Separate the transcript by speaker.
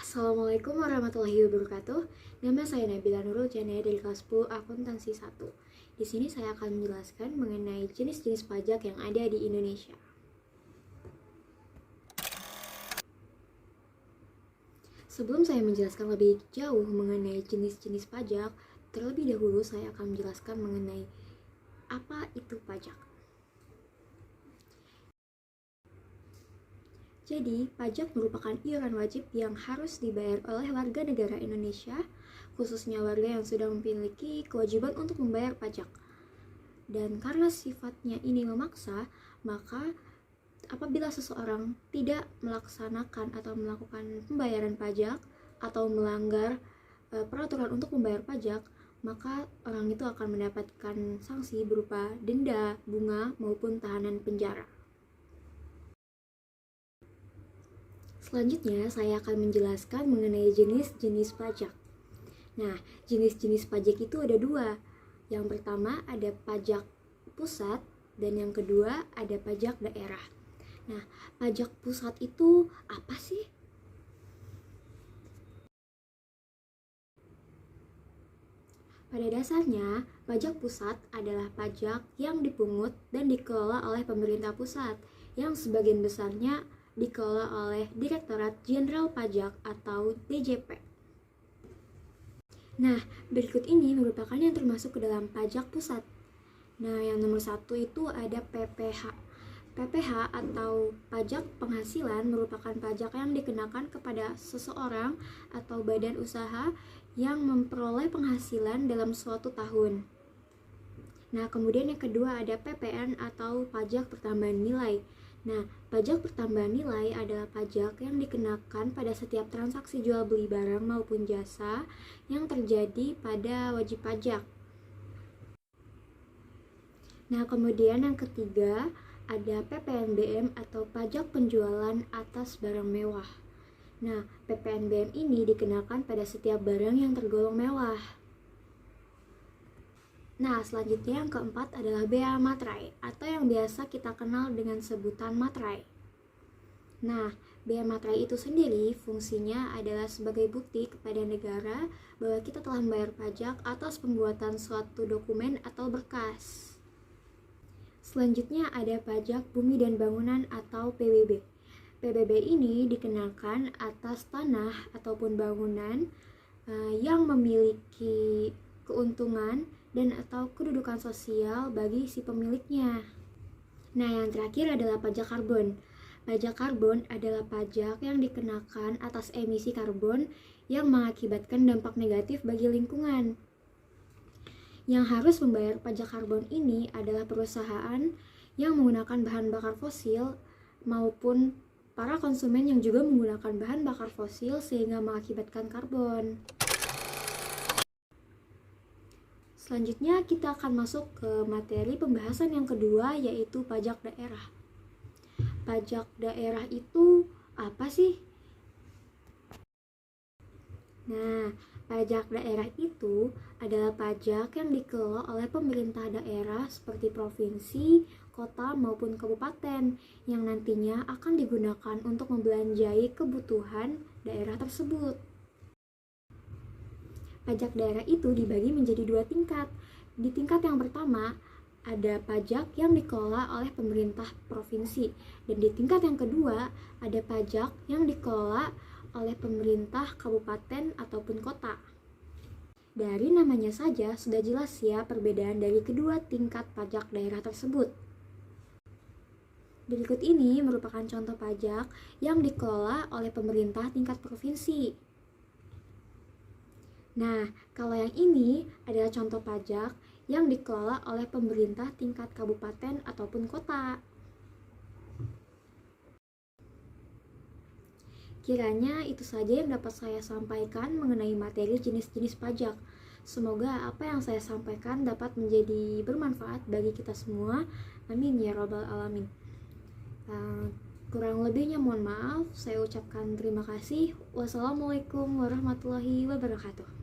Speaker 1: Assalamualaikum warahmatullahi wabarakatuh. Nama saya Nabila Nurul Jana dari kelas 10 Akuntansi 1. Di sini saya akan menjelaskan mengenai jenis-jenis pajak yang ada di Indonesia. Sebelum saya menjelaskan lebih jauh mengenai jenis-jenis pajak, terlebih dahulu saya akan menjelaskan mengenai apa itu pajak. Jadi, pajak merupakan iuran wajib yang harus dibayar oleh warga negara Indonesia, khususnya warga yang sudah memiliki kewajiban untuk membayar pajak. Dan karena sifatnya ini memaksa, maka apabila seseorang tidak melaksanakan atau melakukan pembayaran pajak atau melanggar peraturan untuk membayar pajak, maka orang itu akan mendapatkan sanksi berupa denda, bunga, maupun tahanan penjara. Selanjutnya, saya akan menjelaskan mengenai jenis-jenis pajak. Nah, jenis-jenis pajak itu ada dua. Yang pertama ada pajak pusat dan yang kedua ada pajak daerah. Nah, pajak pusat itu apa sih? Pada dasarnya, pajak pusat adalah pajak yang dipungut dan dikelola oleh pemerintah pusat, yang sebagian besarnya dikelola oleh Direktorat Jenderal Pajak atau DJP. Nah, berikut ini merupakan yang termasuk ke dalam pajak pusat. Nah, yang nomor 1 itu ada PPH. PPH atau pajak penghasilan merupakan pajak yang dikenakan kepada seseorang atau badan usaha yang memperoleh penghasilan dalam suatu tahun. Nah, kemudian yang kedua ada PPN atau pajak pertambahan nilai. Nah, pajak pertambahan nilai adalah pajak yang dikenakan pada setiap transaksi jual beli barang maupun jasa yang terjadi pada wajib pajak. Nah, kemudian yang ketiga ada PPNBM atau pajak penjualan atas barang mewah. Nah, PPNBM ini dikenakan pada setiap barang yang tergolong mewah. Nah, selanjutnya yang keempat adalah bea materai atau yang biasa kita kenal dengan sebutan materai. Nah, bea materai itu sendiri fungsinya adalah sebagai bukti kepada negara bahwa kita telah membayar pajak atas pembuatan suatu dokumen atau berkas. Selanjutnya ada pajak bumi dan bangunan atau PBB. PBB ini dikenakan atas tanah ataupun bangunan yang memiliki keuntungan dan atau kedudukan sosial bagi si pemiliknya. Nah, yang terakhir adalah pajak karbon. Pajak karbon adalah pajak yang dikenakan atas emisi karbon yang mengakibatkan dampak negatif bagi lingkungan. Yang harus membayar pajak karbon ini adalah perusahaan yang menggunakan bahan bakar fosil maupun para konsumen yang juga menggunakan bahan bakar fosil sehingga mengakibatkan karbon. Selanjutnya kita akan masuk ke materi pembahasan yang kedua, yaitu pajak daerah. Pajak daerah itu apa sih? Nah, pajak daerah itu adalah pajak yang dikelola oleh pemerintah daerah seperti provinsi, kota maupun kabupaten yang nantinya akan digunakan untuk membelanjai kebutuhan daerah tersebut. Pajak daerah itu dibagi menjadi dua tingkat. Di tingkat yang pertama, ada pajak yang dikelola oleh pemerintah provinsi. Dan di tingkat yang kedua, ada pajak yang dikelola oleh pemerintah kabupaten ataupun kota. Dari namanya saja sudah jelas ya perbedaan dari kedua tingkat pajak daerah tersebut. Berikut ini merupakan contoh pajak yang dikelola oleh pemerintah tingkat provinsi. Nah, kalau yang ini adalah contoh pajak yang dikelola oleh pemerintah tingkat kabupaten ataupun kota. Kiranya itu saja yang dapat saya sampaikan mengenai materi jenis-jenis pajak. Semoga apa yang saya sampaikan dapat menjadi bermanfaat bagi kita semua. Amin ya robbal alamin. Kurang lebihnya mohon maaf. Saya ucapkan terima kasih. Wassalamualaikum warahmatullahi wabarakatuh.